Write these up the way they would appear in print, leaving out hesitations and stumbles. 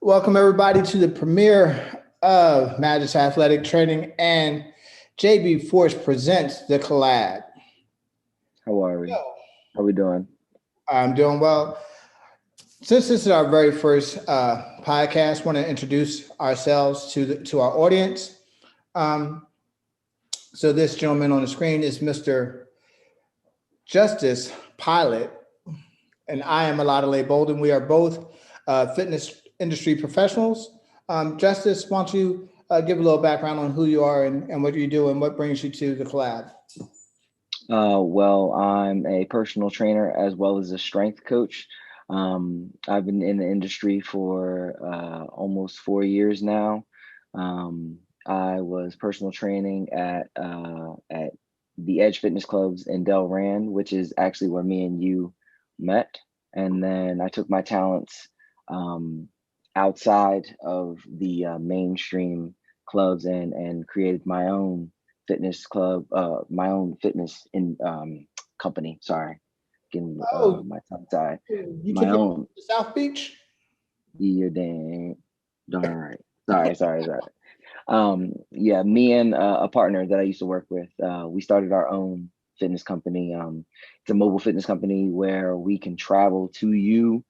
Welcome everybody to the premiere of Magis Athletic Training and JBFORCE presents the collab. How are we? How we doing? I'm doing well. Since this is our very first podcast, want to introduce ourselves to our audience. Um, so this gentleman on the screen is Mr. Justyce Pollite, and I am Oladelé Bolden. We are both fitness industry professionals. Justice, why don't you give a little background on who you are and what you do and what brings you to the collab? Well, I'm a personal trainer as well as a strength coach. I've been in the industry for almost 4 years now. I was personal training at the Edge Fitness Clubs in Delran, which is actually where me and you met. And then I took my talents outside of the mainstream clubs and created my own fitness club, my own fitness in company. Sorry, getting Oh, my tongue tied. you My took it own. to South Beach? You're dang darn right. Sorry. Yeah, me and a partner that I used to work with, we started our own fitness company. It's a mobile fitness company where we can travel to you.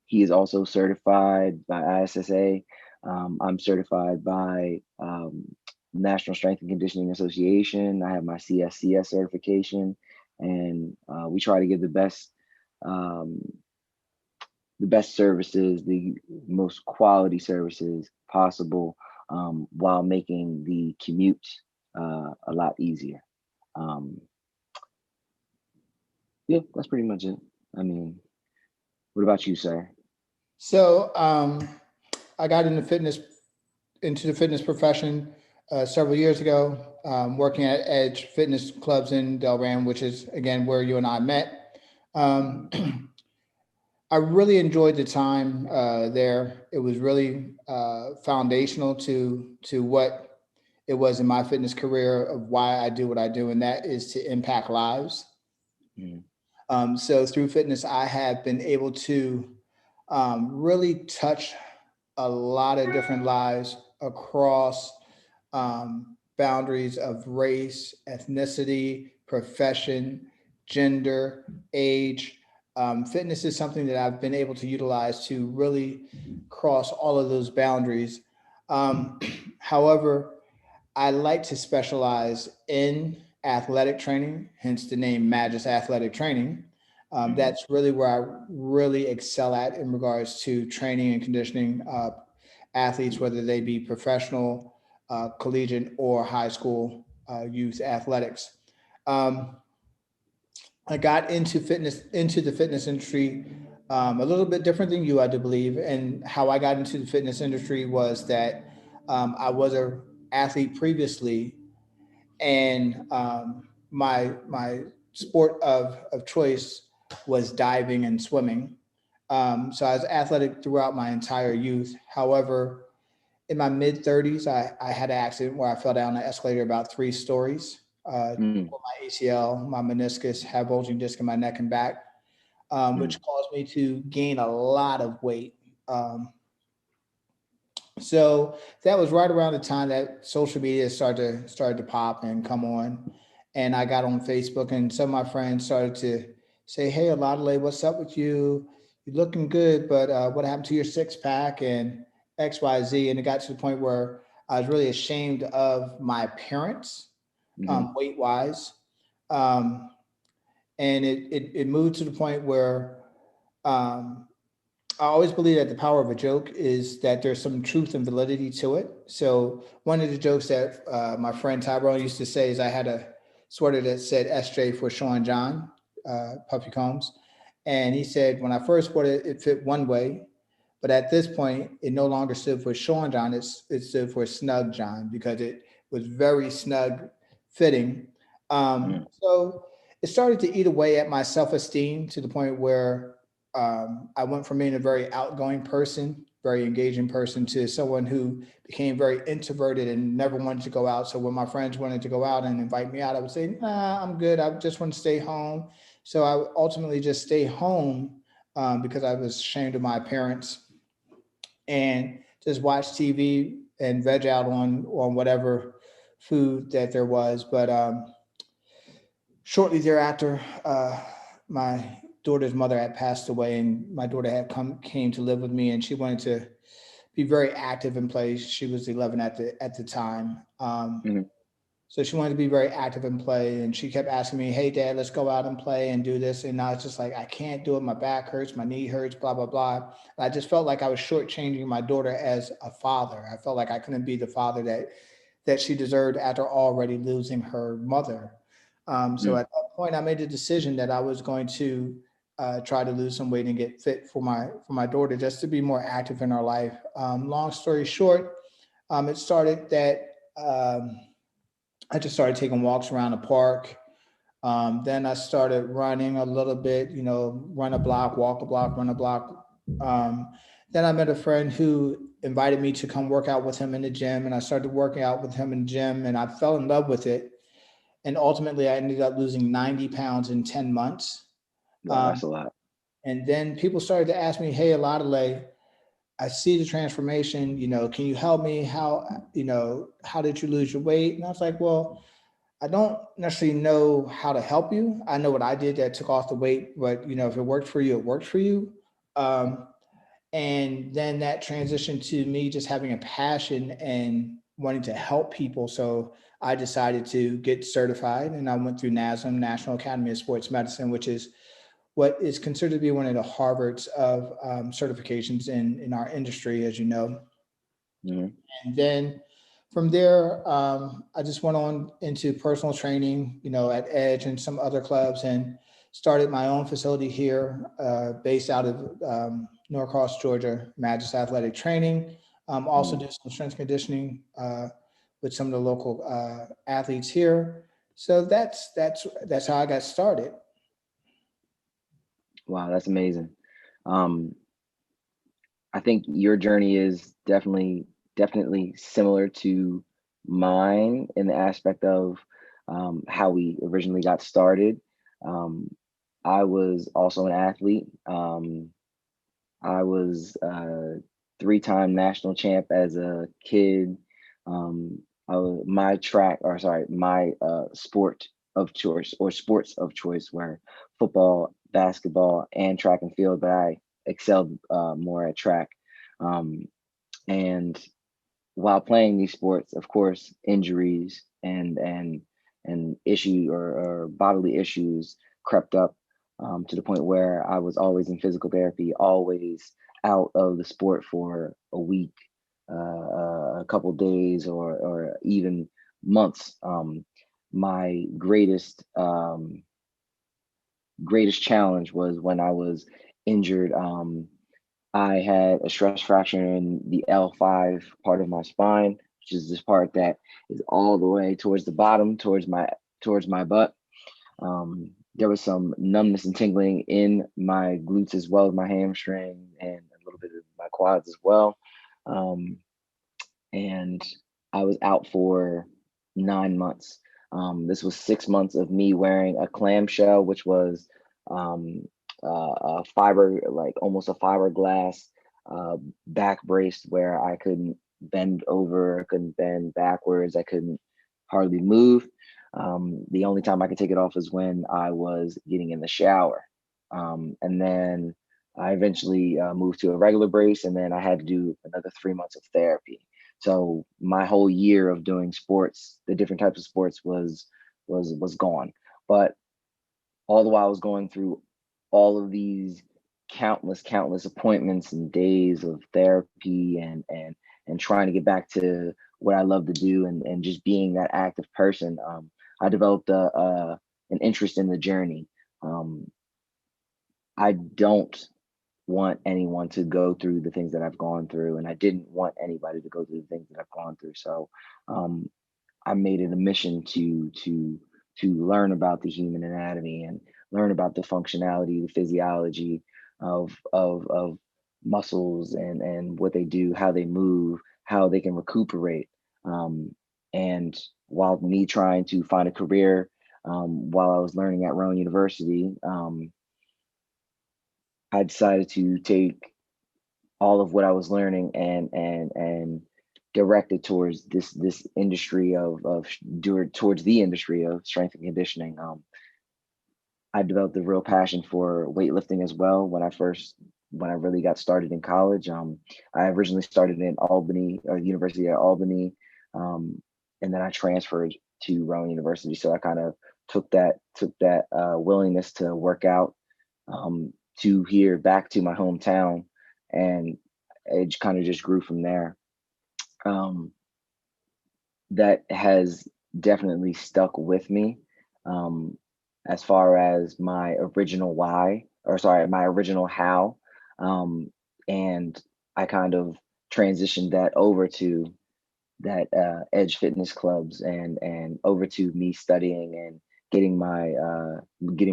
He is also certified by ISSA. I'm certified by National Strength and Conditioning Association. I have my CSCS certification, and we try to give um, the best services, the most quality services possible, while making the commute a lot easier. Um, yeah, that's pretty much it. I mean, what about you, sir? So I got into the fitness profession several years ago, working at Edge Fitness Clubs in Delran, which is again where you and I met. Um, I really enjoyed the time there. It was really foundational to what it was in my fitness career of why I do what I do, and that is to impact lives. Mm, So through fitness, I have been able to really touch a lot of different lives across boundaries of race, ethnicity, profession, gender, age. Fitness is something that I've been able to utilize to really cross all of those boundaries. Um, However, I like to specialize in athletic training, hence the name Magis Athletic Training. mhm. That's really where I really excel at in regards to training and conditioning athletes, whether they be professional, collegiate, or high school youth athletics. Um, I got into the fitness industry a little bit different than you, I do believe. And how I got into the fitness industry was that I was a athlete previously, and my sport of choice was diving and swimming. So I was athletic throughout my entire youth. However, in my mid 30s, I had an accident where I fell down an escalator about 3 stories. Mm, Tore my ACL, my meniscus, had bulging disc in my neck and back, mm, which caused me to gain a lot of weight. So that was right around the time that social media started to pop and come on, and I got on Facebook, and some of my friends started to say, "Hey, Oladelé, what's up with you? You're looking good, but what happened to your six pack and XYZ?" And it got to the point where I was really ashamed of my appearance, mhm, weight wise, um, and it moved to the point where um, I always believe that the power of a joke is that there's some truth and validity to it. So one of the jokes that my friend Tyrone used to say is I had a sweater that said SJ for Sean John, Puffy Combs. And he said, when I first bought it, it fit one way. But at this point, it no longer stood for Sean John. It stood for Snug John because it was very snug fitting. mm, So it started to eat away at my self esteem to the point where I went from being a very outgoing person, very engaging person, to someone who became very introverted and never wanted to go out. So when my friends wanted to go out and invite me out, I would say, "Nah, I'm good. I just want to stay home." So I would ultimately just stay home because I was ashamed of my appearance. and just watch TV and veg out on whatever food that there was. But shortly thereafter, my daughter's mother had passed away, and my daughter had came to live with me, and she wanted to be very active and play. She was 11 at the time. Mhm. So she wanted to be very active and play, and she kept asking me, "Hey, Dad, let's go out and play and do this." And I was just like, "I can't do it. My back hurts, my knee hurts, blah blah blah." And I just felt like I was shortchanging my daughter as a father. I felt like I couldn't be the father that she deserved after already losing her mother. So Mm. at that point, I made the decision that I was going to try to lose some weight and get fit for my daughter, just to be more active in our life. Long story short, it started that. I just started taking walks around the park. Then I started running a little bit, run a block, walk a block, run a block. Um, then I met a friend who invited me to come work out with him in the gym, and I started working out with him in the gym, and I fell in love with it. And ultimately, I ended up losing 90 pounds in 10 months. Wow, Um, that's a lot. and then people started to ask me, "Hey, Oladelé, I see the transformation. Can you help me? How did you lose your weight?" And I was like, "Well, I don't necessarily know how to help you. I know what I did that took off the weight, but if it worked for you, it worked for you." Um, and then that transitioned to me just having a passion and wanting to help people. So I decided to get certified, and I went through NASM, National Academy of Sports Medicine, which is what is considered to be one of the Harvards of certifications in our industry, as you know. Mhm. And then from there, I just went on into personal training, at Edge and some other clubs, and started my own facility here, based out of Norcross, Georgia, Magis Athletic Training. Also Mm. do some strength conditioning with some of the local athletes here. So that's how I got started. Wow, that's amazing. Um, I think your journey is definitely similar to mine in the aspect of how we originally got started. Um, I was also an athlete. I was three-time national champ as a kid. My track, or sorry, my sport of choice or sports of choice were football, basketball, and track and field, but I excelled more at track. Um, and while playing these sports, of course, injuries and issue or bodily issues crept up to the point where I was always in physical therapy, always out of the sport for a week, a couple days, or even months. My greatest challenge was when I was injured. I had a stress fracture in the L5 part of my spine, which is this part that is all the way towards the bottom, towards my butt. There was some numbness and tingling in my glutes as well as my hamstring and a little bit of my quads as well. Um, and I was out for 9 months. This was 6 months of me wearing a clamshell, which was um, a fiber, like almost a fiberglass uh, back brace, where I couldn't bend over, I couldn't bend backwards, I couldn't hardly move. The only time I could take it off is when I was getting in the shower. And then I eventually moved to a regular brace, and then I had to do another 3 months of therapy. So my whole year of doing sports, the different types of sports, was gone. But all the while I was going through all of these countless appointments and days of therapy and trying to get back to what I love to do and just being that active person. I developed an interest in the journey. Um, I don't want anyone to go through the things that I've gone through, and I didn't want anybody to go through the things that I've gone through. So um, I made it a mission to learn about the human anatomy and learn about the functionality, the physiology of muscles and what they do, how they move, how they can recuperate. Um, and while me trying to find a career, while I was learning at Rowan University, I decided to take all of what I was learning and directed towards this industry towards the industry of strength and conditioning. I developed a real passion for weightlifting as well when I really got started in college. I originally started in Albany, or University of Albany, and then I transferred to Rowan University. So I kind of took that willingness to work out to here back to my hometown, and it kind of just grew from there. Um, that has definitely stuck with me. Um, as far as my original why, or sorry, my original how. And I kind of transitioned that over to that Edge Fitness clubs and over to me studying and getting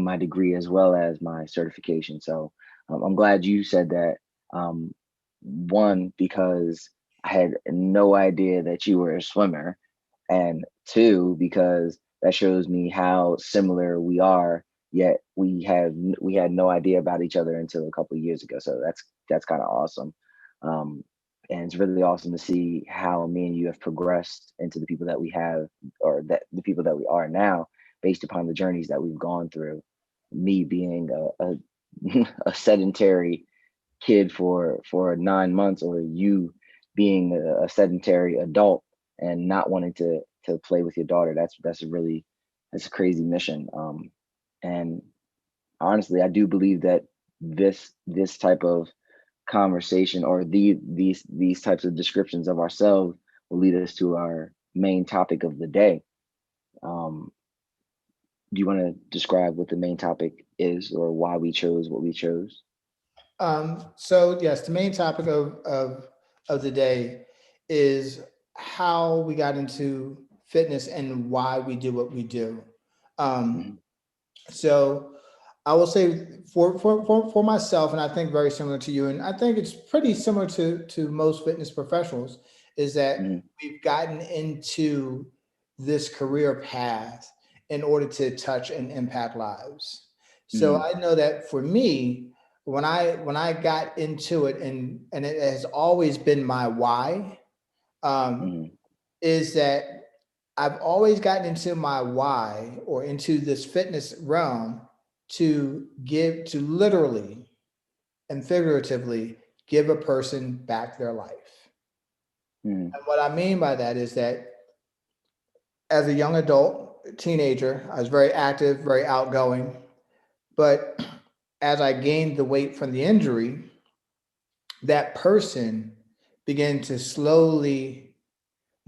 my degree as well as my certification. So I'm glad you said that. Um, one, because I had no idea that you were a swimmer, and two, because that shows me how similar we are. Yet we had no idea about each other until a couple of years ago. So that's kind of awesome. Um, and it's really awesome to see how me and you have progressed into the people that we have, or that the people that we are now, based upon the journeys that we've gone through. Me being a sedentary kid for 9 months, or you being a sedentary adult and not wanting to play with your daughter. That's a crazy mission. And honestly, I do believe that this type of conversation, or these types of descriptions of ourselves, will lead us to our main topic of the day. Um, do you want to describe what the main topic is, or why we chose what we chose? So yes, the main topic of the day is how we got into fitness and why we do what we do. Um, Mhm. so I will say for myself, and I think very similar to you, and I think it's pretty similar to most fitness professionals, is that Mhm. we've gotten into this career path in order to touch and impact lives. So Mhm. I know that for me, when I got into it, and it has always been my why, um, Mhm. is that I've always gotten into my why, or into this fitness realm, to literally and figuratively give a person back their life. Mhm. And what I mean by that is that as a young adult, teenager, I was very active, very outgoing. But as I gained the weight from the injury, that person began to slowly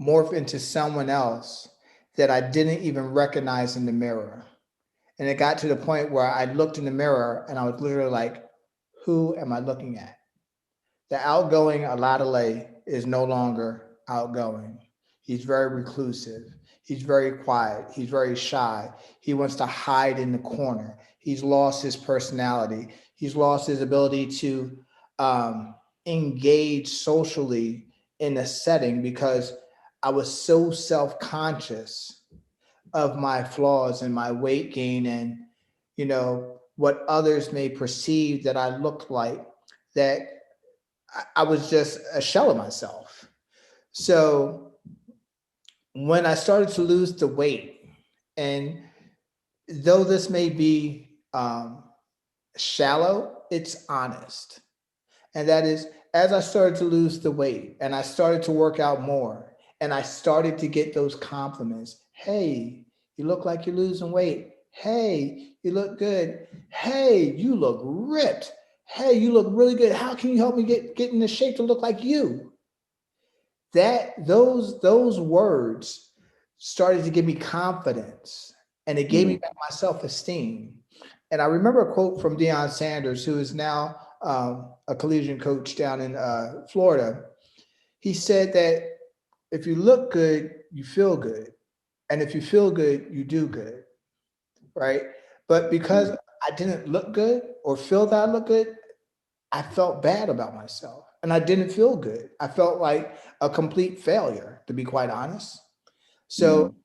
morph into someone else that I didn't even recognize in the mirror. And it got to the point where I looked in the mirror and I was literally like, who am I looking at? The outgoing Oladelé is no longer outgoing. He's very reclusive. He's very quiet. He's very shy. He wants to hide in the corner. He's lost his personality. He's lost his ability to um, engage socially in a setting, because I was so self conscious of my flaws and my weight gain, and what others may perceive that I looked like, that I was just a shell of myself. So when I started to lose the weight, and though this may be shallow, it's honest. And that is, as I started to lose the weight and I started to work out more, and I started to get those compliments. Hey, you look like you're losing weight. Hey, you look good. Hey, you look ripped. Hey, you look really good. How can you help me get in the shape to look like you? Those words started to give me confidence, and it gave me Mhm. back my self-esteem. And I remember a quote from Deion Sanders, who is now a collegiate coach down in Florida. He said that if you look good, you feel good, and if you feel good, you do good, right? But because Mhm. I didn't look good or feel that I look good, I felt bad about myself, and I didn't feel good. I felt like a complete failure, to be quite honest. So Mhm.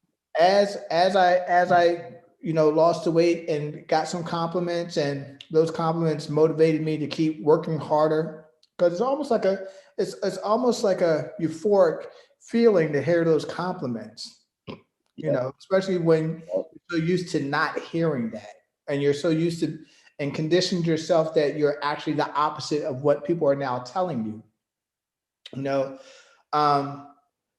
as I lost the weight and got some compliments, and those compliments motivated me to keep working harder, because it's almost like a euphoric feeling to hear those compliments, Yep. especially when Yep. you're so used to not hearing that, and you're so used to and conditioned yourself that you're actually the opposite of what people are now telling you. You know, um,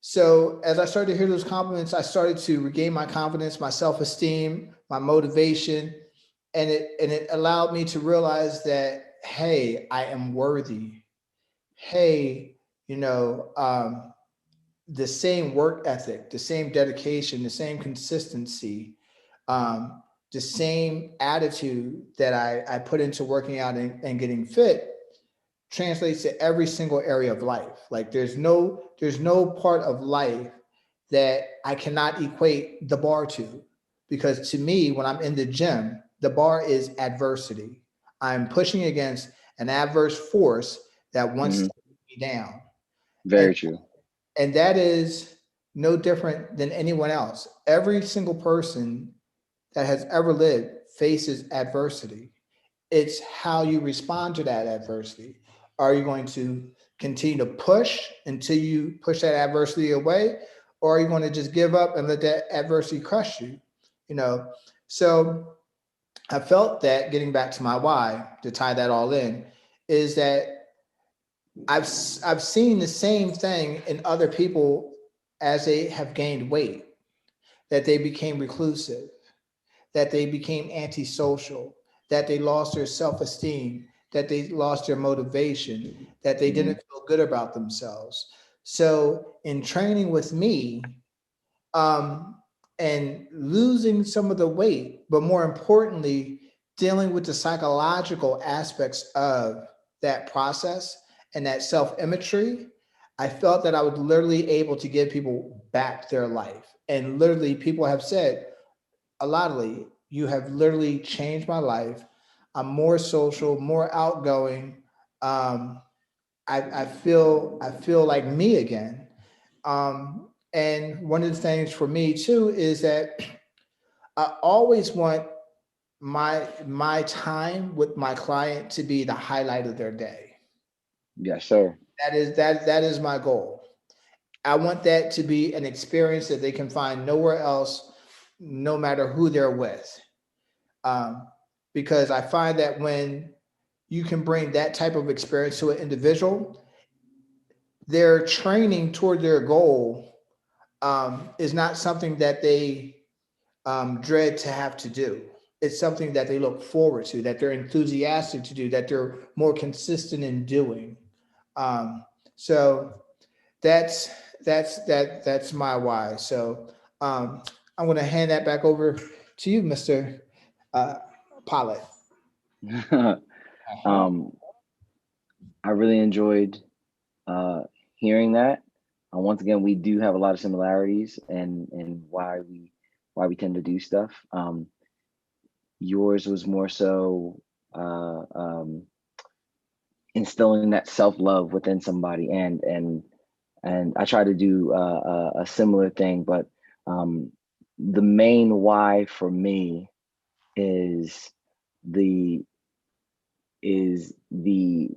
so as I started to hear those compliments, I started to regain my confidence, my self-esteem, my motivation, and it allowed me to realize that, hey, I am worthy. Hey, you know, the same work ethic, the same dedication, the same consistency, um, the same attitude that I put into working out and getting fit translates to every single area of life. Like there's no part of life that I cannot equate the bar to. Because to me, when I'm in the gym, the bar is adversity. I'm pushing against an adverse force that wants Hmm. to keep me down. And Very true. and that is no different than anyone else. Every single person that has ever lived faces adversity. It's how you respond to that adversity. Are you going to continue to push until you push that adversity away? Or are you going to just give up and let that adversity crush you? You know, so I felt that getting back to my why to tie that all in is that I've seen the same thing in other people as they have gained weight, that they became reclusive, that they became antisocial, that they lost their self-esteem, that they lost their motivation, that they Hmm. didn't feel good about themselves. So in training with me, um, and losing some of the weight, but more importantly, dealing with the psychological aspects of that process and that self-imagery, I felt that I was literally able to give people back their life. And literally, people have said, Oladelé, you have literally changed my life. I'm more social, more outgoing. Um, I feel like me again. And one of the things for me too is that I always want my time with my client to be the highlight of their day. Yes, sir. That is my goal. I want that to be an experience that they can find nowhere else, no matter who they're with. Um, because I find that when you can bring that type of experience to an individual, their training toward their goal is not something that they dread to have to do. It's something that they look forward to, that they're enthusiastic to do, that they're more consistent in doing. Um, so that's my why. So um, I'm going to hand that back over to you, Mr. Uh, Pilot. Uh-huh. um, I really enjoyed uh, hearing that. Once again, we do have a lot of similarities and why we tend to do stuff. Yours was more so instilling that self love within somebody, and I try to do a similar thing, but um, the main why for me is the the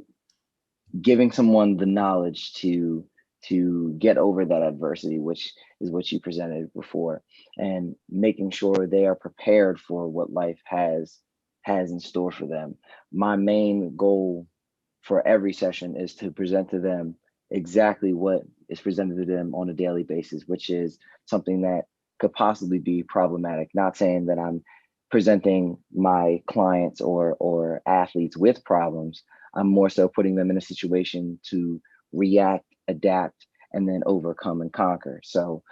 giving someone the knowledge to get over that adversity, which is what you presented before, and making sure they are prepared for what life has in store for them. My main goal for every session is to present to them exactly what is presented to them on a daily basis, which is something that could possibly be problematic. Not saying that I'm presenting my clients or athletes with problems. I'm more so putting them in a situation to react, adapt, and then overcome and conquer. So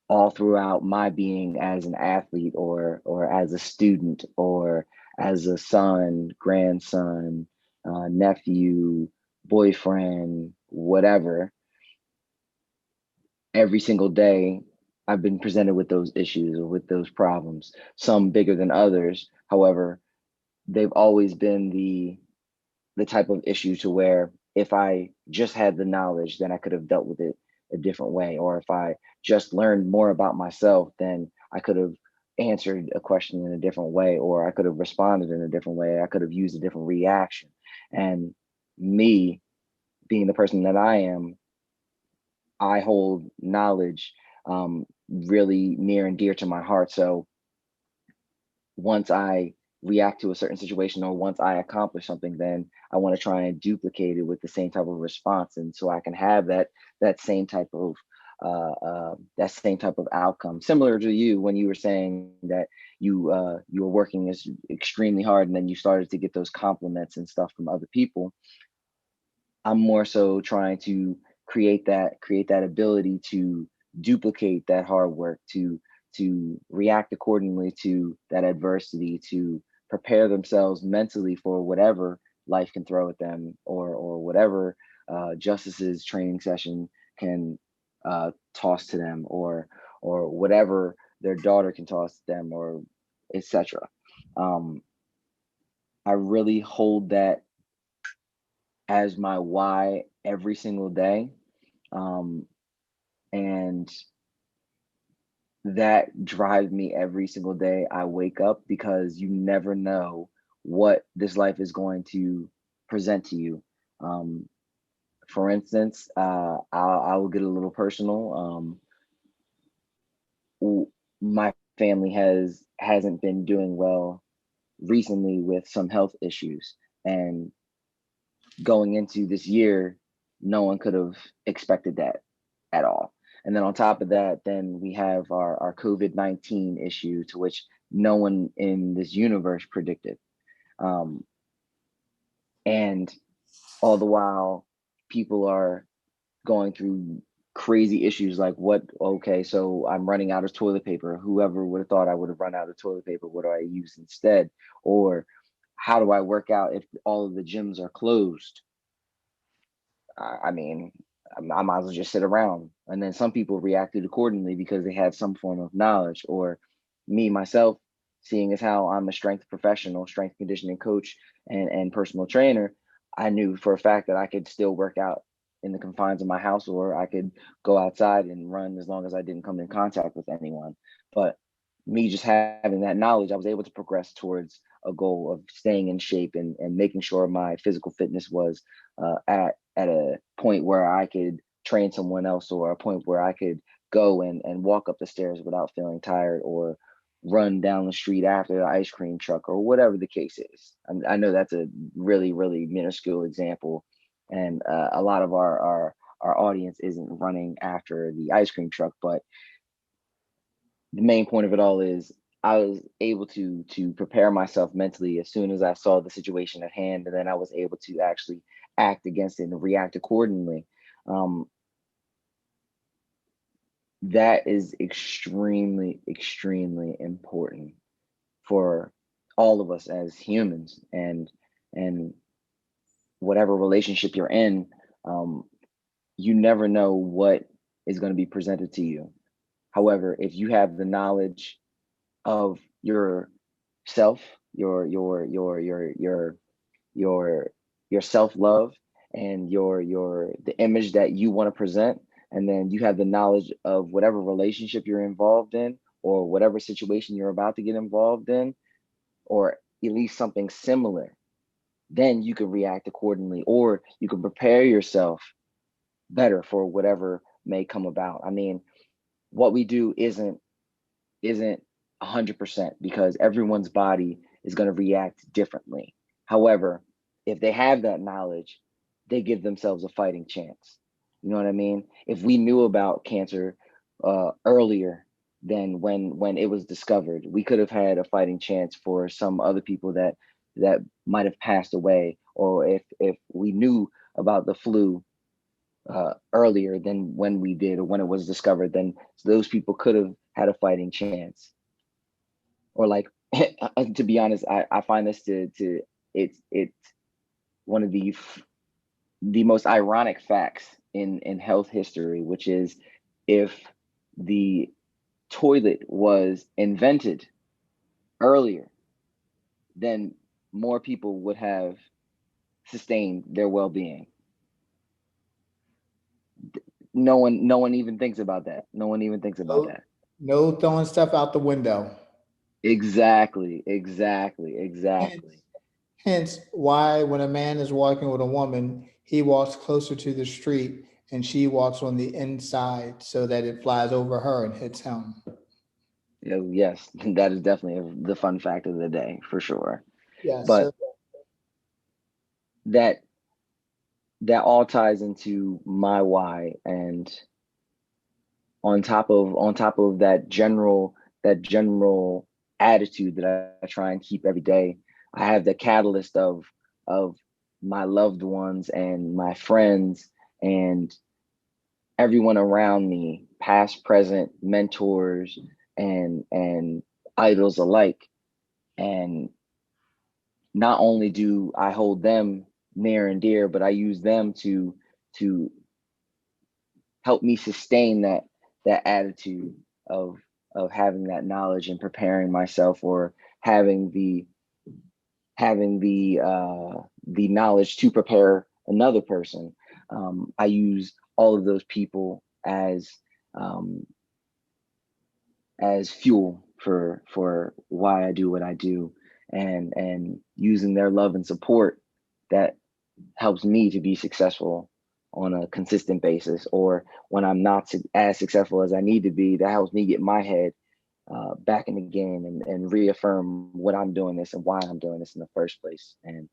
all throughout my being as an athlete or as a student or as a son, grandson, nephew, boyfriend, whatever, every single day I've been presented with those issues or with those problems, some bigger than others. However, they've always been the type of issue to where if I just had the knowledge, then I could have dealt with it a different way. Or if I just learned more about myself, then I could have answered a question in a different way, or I could have responded in a different way. I could have used a different reaction. And me being the person that I am, I hold knowledge really near and dear to my heart. So once I react to a certain situation or once I accomplish something, then I want to try and duplicate it with the same type of response, and so I can have that same type of that same type of outcome. Similar to you when you were saying that you were working as extremely hard, and then you started to get those compliments and stuff from other people. I'm more so trying to create that ability to duplicate that hard work, to react accordingly to that adversity, to prepare themselves mentally for whatever life can throw at them, or whatever Justice's training session can toss to them, or whatever their daughter can toss to them, or etc. Um, I really hold that as my why every single day. Um, and that drives me every single day I wake up, because you never know what this life is going to present to you. Um, for instance, I will get a little personal. My family hasn't been doing well recently with some health issues, and going into this year, no one could have expected that at all. And then on top of that, then we have our COVID-19 issue, to which no one in this universe predicted. Um, and all the while, people are going through crazy issues like, what, okay, so I'm running out of toilet paper. Whoever would have thought I would have run out of toilet paper? What do I use instead? Or how do I work out if all of the gyms are closed? I mean, I might as well just sit around. And then some people reacted accordingly because they had some form of knowledge. Or me, myself, seeing as how I'm a strength professional, strength conditioning coach, and personal trainer, I knew for a fact that I could still work out in the confines of my house, or I could go outside and run as long as I didn't come in contact with anyone. But me just having that knowledge, I was able to progress towards a goal of staying in shape, and making sure my physical fitness was at a point where I could train someone else, or a point where I could go and walk up the stairs without feeling tired, or run down the street after the ice cream truck, or whatever the case is. I know that's a really, really minuscule example, and a lot of our audience isn't running after the ice cream truck, but the main point of it all is I was able to prepare myself mentally as soon as I saw the situation at hand, and then I was able to actually act against it and react accordingly. Um, that is extremely, extremely important for all of us as humans, and whatever relationship you're in, um, you never know what is going to be presented to you. However, if you have the knowledge of yourself, your your self-love, and your the image that you want to present, and then you have the knowledge of whatever relationship you're involved in, or whatever situation you're about to get involved in, or at least something similar, then you can react accordingly, or you can prepare yourself better for whatever may come about. I mean, what we do isn't 100%, because everyone's body is going to react differently. However, if they have that knowledge, they give themselves a fighting chance. You know what I mean? If we knew about cancer earlier than when it was discovered, we could have had a fighting chance for some other people that might have passed away. Or if we knew about the flu earlier than when we did, or when it was discovered, then those people could have had a fighting chance. Or like, to be honest, I find this to it's one of the most ironic facts in health history, which is, if the toilet was invented earlier, then more people would have sustained their well-being. No one even thinks about that. No one even thinks about No, that. no throwing stuff out the window. Exactly, exactly, And exactly. Hence why when a man is walking with a woman, he walks closer to the street and she walks on the inside so that it flies over her and hits him. Yes, that is definitely the fun fact of the day for sure. Yes. But So that that all ties into my why, and on top of that general attitude that I try and keep every day, I have the catalyst of my loved ones and my friends and everyone around me, past, present, mentors, and idols alike. And not only do I hold them near and dear, but I use them to help me sustain that attitude of of having that knowledge and preparing myself, or having the knowledge to prepare another person. I use all of those people um, as fuel for why I do what I do, and using their love and support that helps me to be successful on a consistent basis, or when I'm not as successful as I need to be, that helps me get my head back in the game, and reaffirm what I'm doing this and why I'm doing this in the first place. And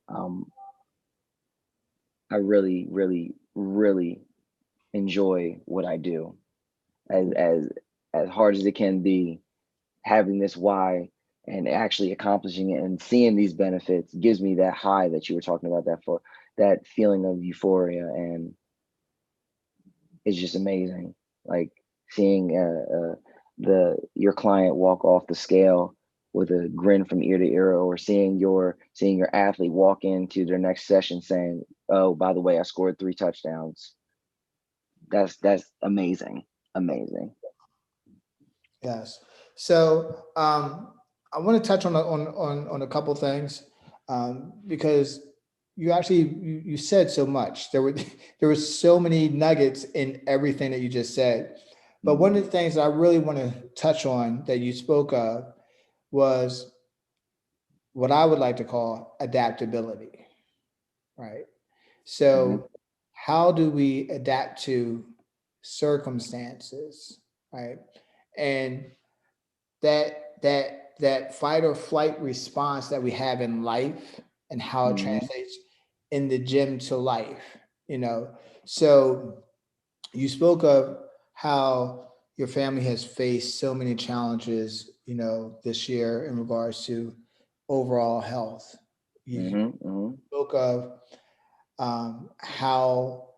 um, I really, really, really enjoy what I do, as hard as it can be. Having this why and actually accomplishing it and seeing these benefits gives me that high that you were talking about, that feeling of euphoria, and it's just amazing. Like seeing your client walk off the scale with a grin from ear to ear, or seeing your athlete walk into their next session saying, "Oh, by the way, I scored 3 touchdowns." That's amazing, amazing. yes. So I want to touch on a couple things because you said so much. There were there were so many nuggets in everything that you just said. But one of Mhm. the things that I really want to touch on that you spoke of was what I would like to call adaptability, right? Mhm. So, how do we adapt to circumstances, right? And that fight or flight response that we have in life and how it Mhm. translates in the gym to life, you know. So you spoke of how your family has faced so many challenges, this year in regards to overall health. You Mhm. Mhm. spoke of how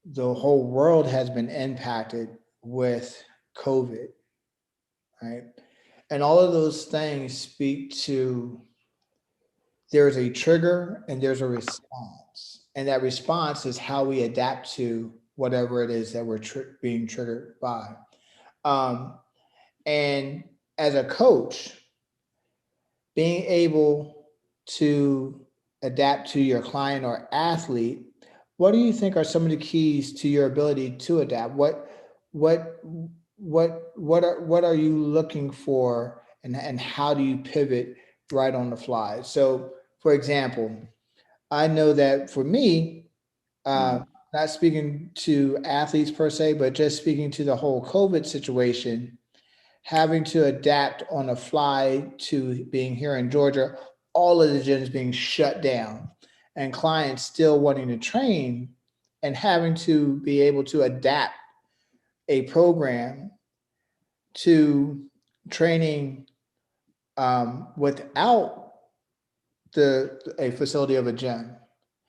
the whole world has been impacted with COVID, right? And all of those things speak to there's a trigger and there's a response. And that response is how we adapt to whatever it is that we're being triggered by. Um, and as a coach, being able to adapt to your client or athlete, what do you think are some of the keys to your ability to adapt? What what are you looking for, and how do you pivot right on the fly? So, for example, I know that for me, uh, Mhm. not speaking to athletes per se, but just speaking to the whole COVID situation, having to adapt on the fly to being here in Georgia, all of the gyms being shut down, and clients still wanting to train, and having to be able to adapt a program to training without the a facility of a gym,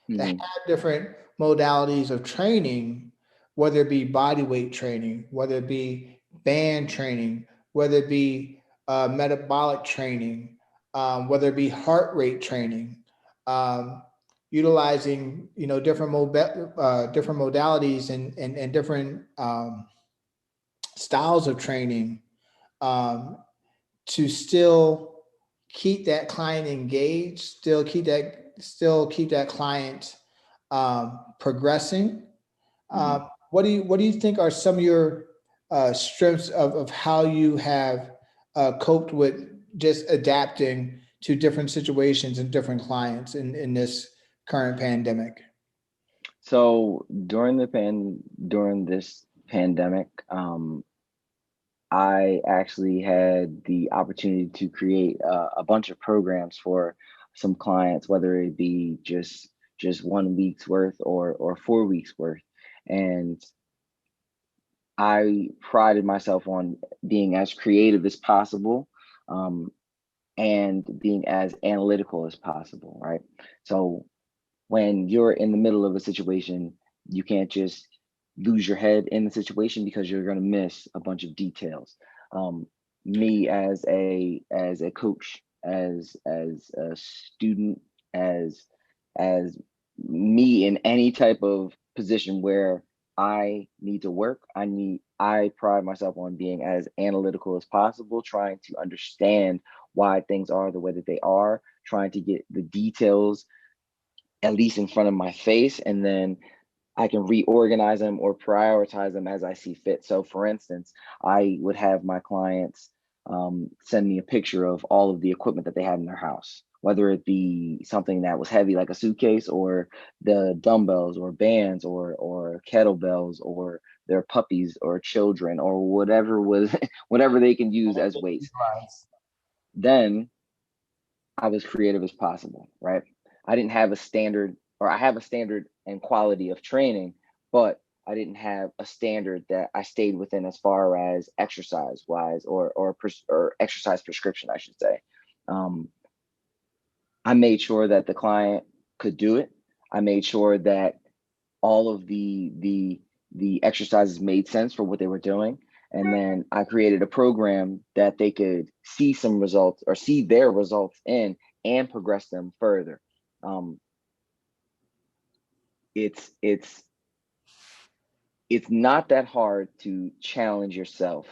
that Mhm. have different modalities of training, whether it be body weight training, whether it be band training, whether it be metabolic training, whether it be heart rate training, um, utilizing different modalities and different styles of training um, to still keep that client engaged, still keep that client progressing. Mhm. What do you think are some of your strengths of how you have coped with just adapting to different situations and different clients in this current pandemic? So during this pandemic, I actually had the opportunity to create a bunch of programs for some clients, whether it be just 1 week's worth or 4 weeks worth. And I prided myself on being as creative as possible, um, and being as analytical as possible, right? So when you're in the middle of a situation, you can't just lose your head in the situation because you're going to miss a bunch of details. Um, Me as a coach, as a student, as me in any type of position where I need to work, I pride myself on being as analytical as possible, trying to understand why things are the way that they are, trying to get the details at least in front of my face, and then I can reorganize them or prioritize them as I see fit. So for instance, I would have my clients send me a picture of all of the equipment that they had in their house, whether it be something that was heavy like a suitcase, or the dumbbells or bands or kettlebells or their puppies or children or whatever was whatever they can use as weights. Then I was creative as possible, right? I didn't have a standard, or I have a standard and quality of training, but I didn't have a standard that I stayed within as far as exercise wise, or exercise prescription, I should say. Um, I made sure that the client could do it. I made sure that all of the exercises made sense for what they were doing, and then I created a program that they could see some results, or see their results in, and progress them further. um, it's it's not that hard to challenge yourself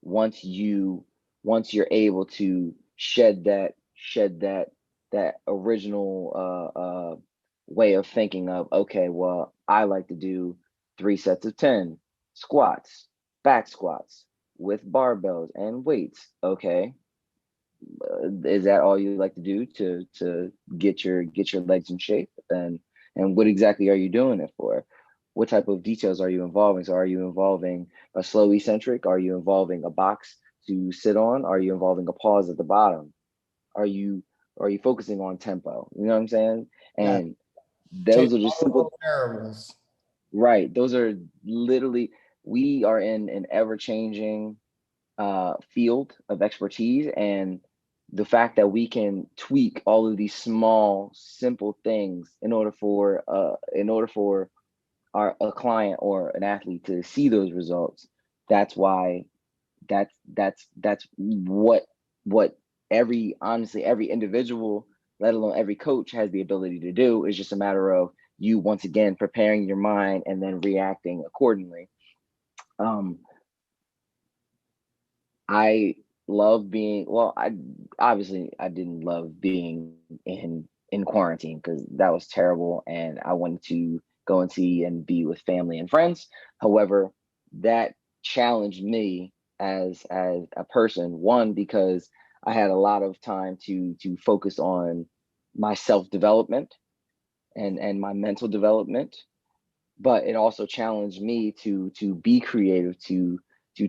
once you're able to shed that original way of thinking of, okay, well, I like to do 3 sets of 10 squats, back squats with barbells and weights. Okay, is that all you like to do to get your legs in shape? And what exactly are you doing it for? What type of details are you involving? So are you involving a slow eccentric? Are you involving a box to sit on? Are you involving a pause at the bottom? are you are you focusing on tempo? You know what I'm saying? Yeah, And take those are just all of simple. those variables. Right, those are literally, we are in an ever-changing field of expertise, and the fact that we can tweak all of these small simple things in order for our a client or an athlete to see those results. That's why that's what every individual, let alone every coach, has the ability to do. Is just a matter of you, once again, preparing your mind and then reacting accordingly. um I love being, well, I didn't love being in quarantine, because that was terrible, and I wanted to go and see and be with family and friends. However, that challenged me as a person. One, because I had a lot of time to focus on my self development and my mental development, but it also challenged me to be creative, to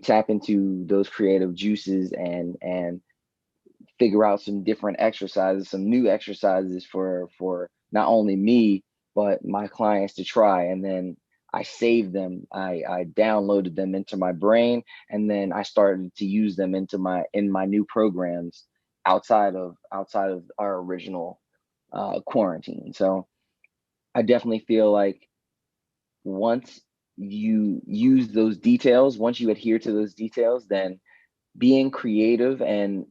tap into those creative juices, and figure out some different exercises, some new exercises for not only me but my clients to try. And then I saved them, I downloaded them into my brain, and then I started to use them in my new programs outside of our original quarantine. So I definitely feel like once you use those details, once you adhere to those details, then being creative and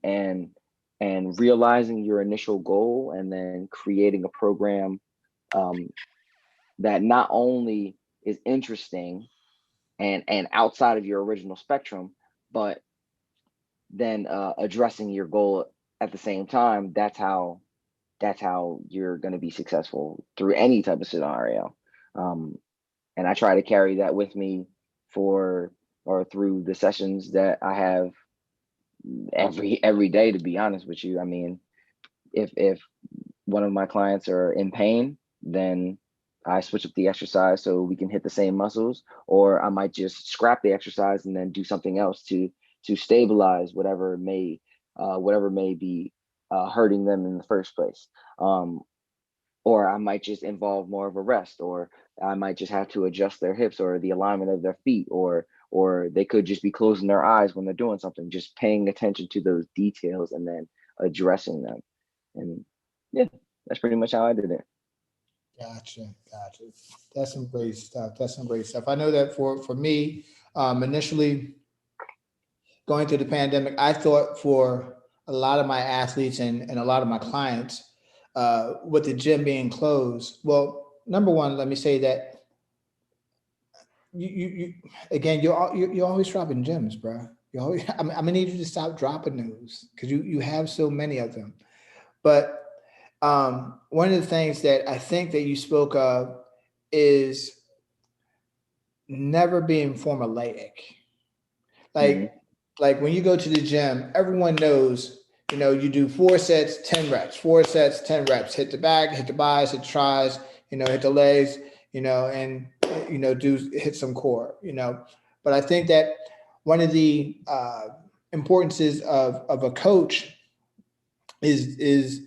realizing your initial goal, and then creating a program um, that not only is interesting and outside of your original spectrum, but then addressing your goal at the same time. That's how you're going to be successful through any type of scenario. Um, and I try to carry that with me for or through the sessions that I have every day. To be honest with you, I mean, if one of my clients are in pain, then I switch up the exercise so we can hit the same muscles, or I might just scrap the exercise and then do something else to stabilize whatever may be hurting them in the first place. Or I might just involve more of a rest, or I might just have to adjust their hips or the alignment of their feet, or they could just be closing their eyes when they're doing something, just paying attention to those details and then addressing them. And yeah, that's pretty much how I did it. Gotcha, gotcha. That's some great stuff. That's some great stuff. I know that for me, initially going through the pandemic, I thought for a lot of my athletes and a lot of my clients, with the gym being closed, well, number one, let me say that you again, you're always dropping gems, bro. You always, I'm gonna need you to stop dropping those because you have so many of them. But one of the things that I think that you spoke of is never being formulaic. Hmm. Like like when you go to the gym, everyone knows, you do 4 sets, 10 reps, 4 sets, 10 reps, hit the back, hit the buys, hit the tries, hit the legs, and do hit some core. But I think that one of the importances of a coach is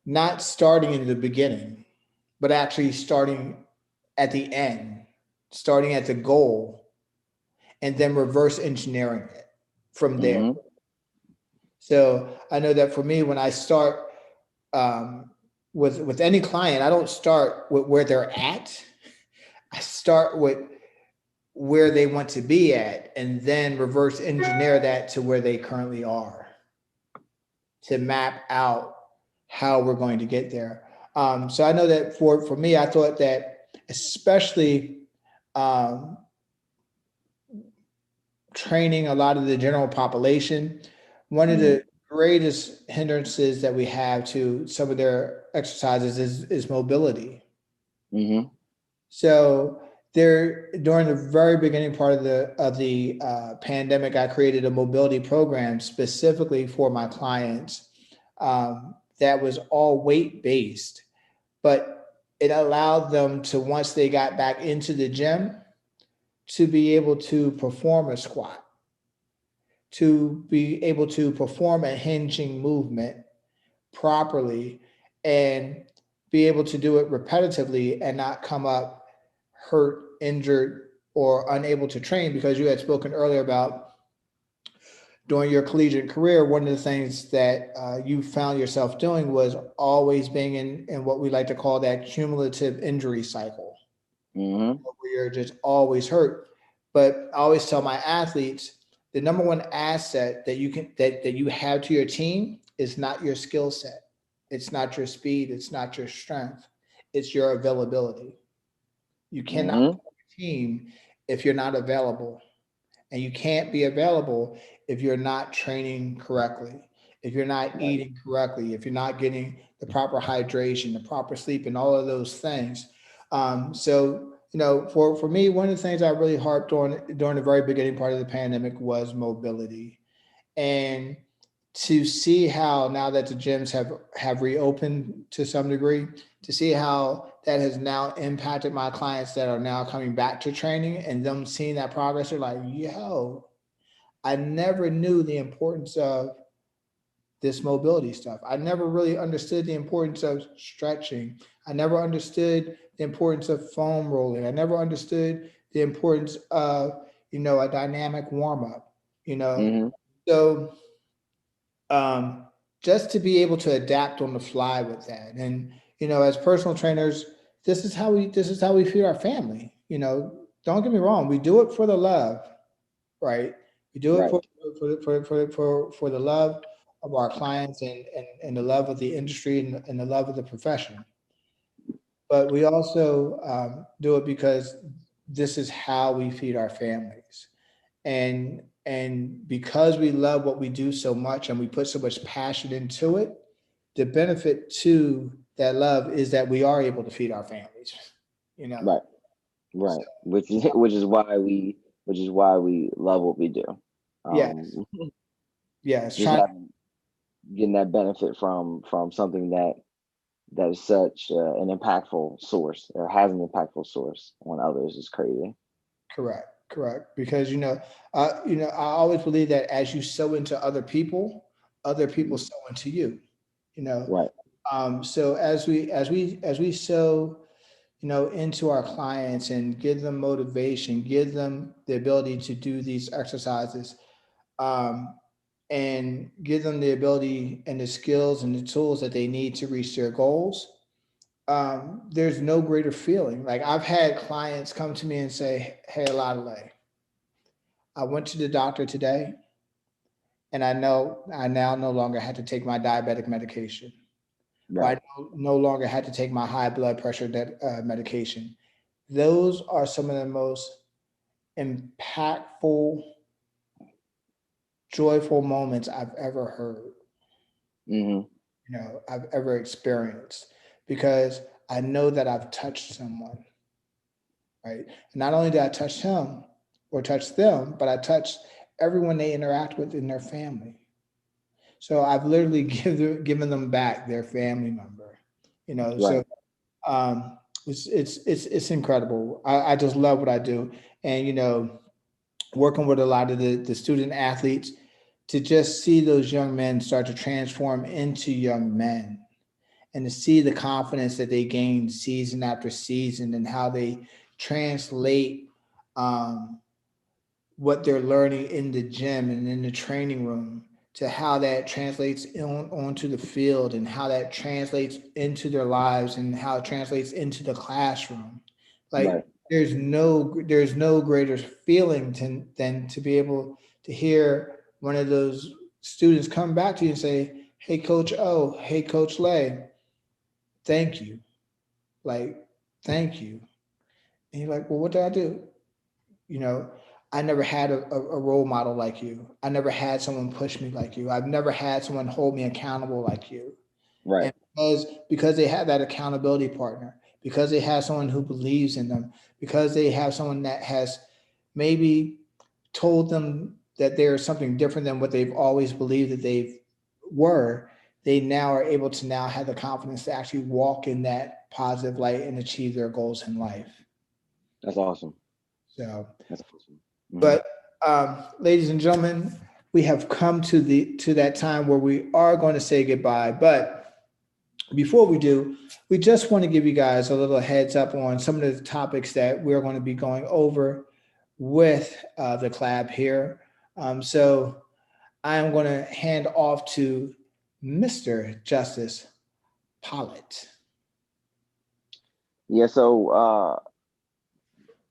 not starting in the beginning, but actually starting at the end, starting at the goal, and then reverse engineering it from there. Hmm. So I know that for me, when I start with any client, I don't start with where they're at. I start with where they want to be at, and then reverse engineer that to where they currently are to map out how we're going to get there. So I know that for me, I thought that especially um, training a lot of the general population, one of Hmm. the greatest hindrances that we have to some of their exercises is mobility. Hmm. So there, during the very beginning part of the pandemic, I created a mobility program specifically for my clients, that was all weight based, but it allowed them to, once they got back into the gym, to be able to perform a squat, to be able to perform a hinging movement properly, and be able to do it repetitively and not come up hurt, injured, or unable to train. Because you had spoken earlier about during your collegiate career, one of the things that you found yourself doing was always being in what we like to call that cumulative injury cycle, Hmm. where you're just always hurt. But I always tell my athletes the number one asset that you have to your team is not your skill set. It's not your speed, it's not your strength. It's your availability. You cannot Hmm. put a team if you're not available. And you can't be available if you're not training correctly, if you're not Right. eating correctly, if you're not getting the proper hydration, the proper sleep, and all of those things. So, for me, one of the things I really harped on during the very beginning part of the pandemic was mobility. And to see how, now that the gyms have reopened to some degree, to see how that has now impacted my clients that are now coming back to training, and them seeing that progress, they're like, yo, I never knew the importance of this mobility stuff. I never really understood the importance of stretching. I never understood the importance of foam rolling. I never understood the importance of, a dynamic warm up, you know. Hmm. So um, just to be able to adapt on the fly with that. And as personal trainers, this is how we feed our family. Don't get me wrong, we do it for the love, right? We do it Right. for the love of our clients, and the love of the industry, and the love of the profession. But we also do it because this is how we feed our families. And because we love what we do so much and we put so much passion into it, the benefit to that love is that we are able to feed our families, you know. Right. So, Right. Which is why we love what we do. yes, Um, yes, just trying having. getting that benefit from something that is such an impactful source, or has an impactful source on others, is crazy. Correct, correct. Because I always believe that as you sow into other people Mhm. sow into you. You know, Right, so as we sow, into our clients and give them motivation, give them the ability to do these exercises, um, and give them the ability and the skills and the tools that they need to reach their goals. There's no greater feeling. Like I've had clients come to me and say, "Hey, Oladelé, I went to the doctor today, and I know I now no longer had to take my diabetic medication, or right. I no longer had to take my high blood pressure medication." Those are some of the most impactful, joyful moments I've ever heard, Hmm. I've ever experienced, because I know that I've touched someone, right? And not only did I touch him or touch them, but I touched everyone they interact with in their family. So I've literally given them back their family member, Right. so it's incredible. I just love what I do. And working with a lot of the student athletes, to just see those young men start to transform into young men, and to see the confidence that they gain season after season, and how they translate um, what they're learning in the gym and in the training room, to how that translates onto the field, and how that translates into their lives, and how it translates into the classroom. Right. Like there's no greater feeling than to be able to hear one of those students come back to you and say, "Hey, Coach O, hey, Coach Lay, thank you." Like, thank you. And you're like, "Well, what did I do?" you know I never had a role model like you. I never had someone push me like you. I've never had someone hold me accountable like you. Right. And because they have that accountability partner, because they have someone who believes in them, because they have someone that has maybe told them that there's something different than what they've always believed that they were, they now are able to now have the confidence to actually walk in that positive light and achieve their goals in life. That's awesome. So, That's awesome. Hmm. but ladies and gentlemen, we have come to that time where we are going to say goodbye. But before we do, we just want to give you guys a little heads up on some of the topics that we're going to be going over with the collab here. So I am going to hand off to Mr. Justice Pollite. Yeah. So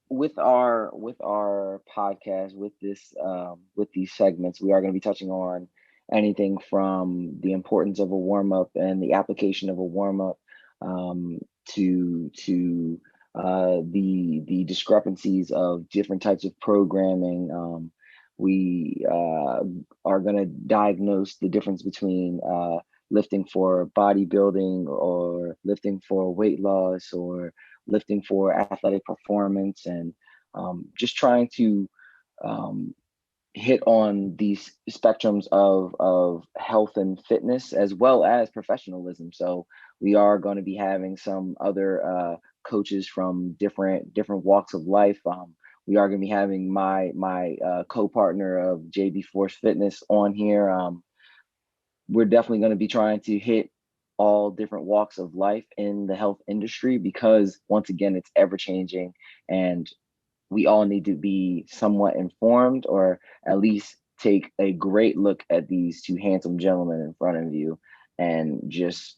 with our podcast, with this with these segments, we are going to be touching on anything from the importance of a warm up and the application of a warm up, um, to the discrepancies of different types of programming. We are going to diagnose the difference between lifting for bodybuilding, or lifting for weight loss, or lifting for athletic performance, and just trying to um, hit on these spectrums of health and fitness, as well as professionalism. So we are going to be having some other coaches from different walks of life. We are going to be having my co-partner of JB Fitness on here. We're definitely going to be trying to hit all different walks of life in the health industry, because once again, it's ever changing, and we all need to be somewhat informed, or at least take a great look at these two handsome gentlemen in front of you, and just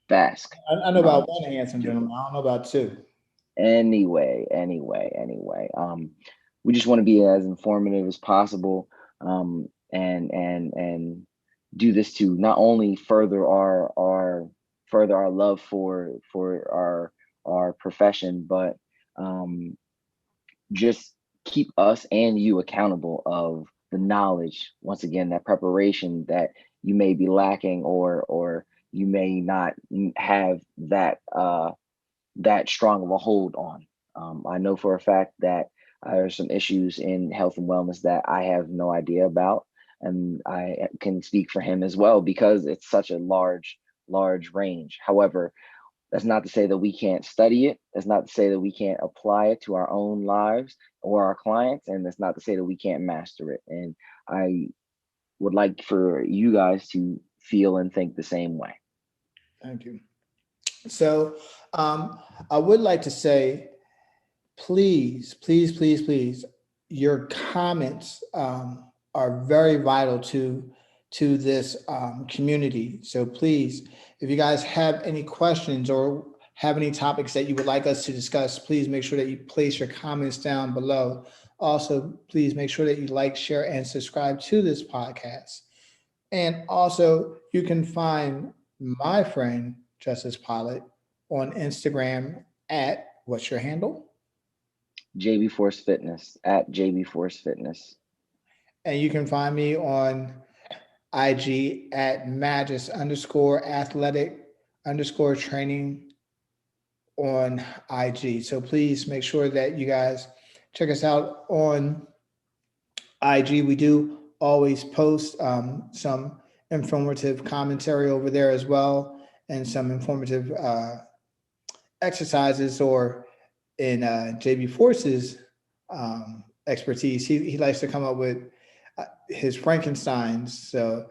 bask. I know about Just one handsome do it. gentleman. I don't know about two. Anyway, we just want to be as informative as possible, and do this to not only further our love for our profession, but um, just keep us and you accountable of the knowledge, once again, that preparation that you may be lacking, or you may not have that strong of a hold on. I know for a fact that there are some issues in health and wellness that I have no idea about, and I can speak for him as well because it's such a large range. However, that's not to say that we can't study it. That's not to say that we can't apply it to our own lives or our clients. And that's not to say that we can't master it. And I would like for you guys to feel and think the same way. Thank you. So I would like to say, please, please, please, please, your comments are very vital to this community. So please, if you guys have any questions or have any topics that you would like us to discuss, please make sure that you place your comments down below. Also, please make sure that you like, share, and subscribe to this podcast. And also, you can find my friend, Justice Pollite, on Instagram at, what's your handle? JBFORCE Fitness, at JBFORCE Fitness. And you can find me on IG at Magis _athletic training on IG. So please make sure that you guys check us out on IG. We do always post some informative commentary over there as well, and some informative exercises, or in JBFORCE's expertise, he likes to come up with his Frankensteins. So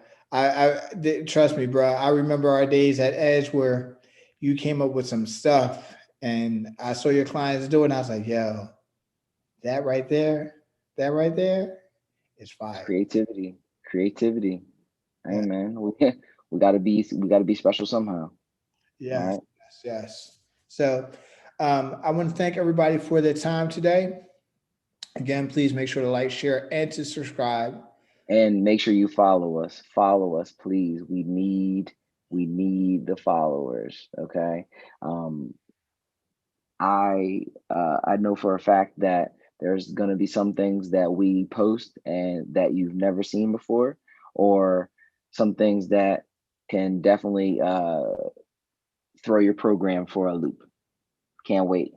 trust me, bro. I remember our days at Edge where you came up with some stuff, and I saw your clients do it, and I was like, "Yo, that right there is fire." Creativity. Hey man, we gotta be special somehow. Yes, Right. yes. So I want to thank everybody for their time today. Again, please make sure to like, share, and to subscribe. And make sure you follow us. Follow us, please. We need the followers. Okay. I know for a fact that there's going to be some things that we post and that you've never seen before, or some things that can definitely throw your program for a loop. Can't wait.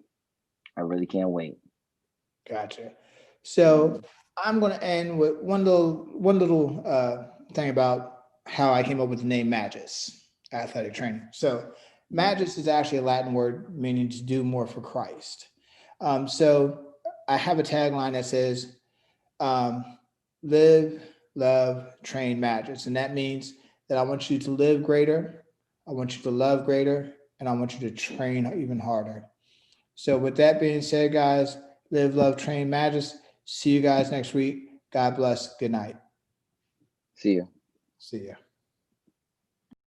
I really can't wait. Gotcha. So I'm going to end with one little thing about how I came up with the name Magis, athletic training. So Magis is actually a Latin word meaning to do more for Christ. So I have a tagline that says, live, love, train, Magis. And that means that I want you to live greater, I want you to love greater, and I want you to train even harder. So with that being said, guys, live, love, train, Magis. See you guys next week. God bless. Good night. See you. See ya.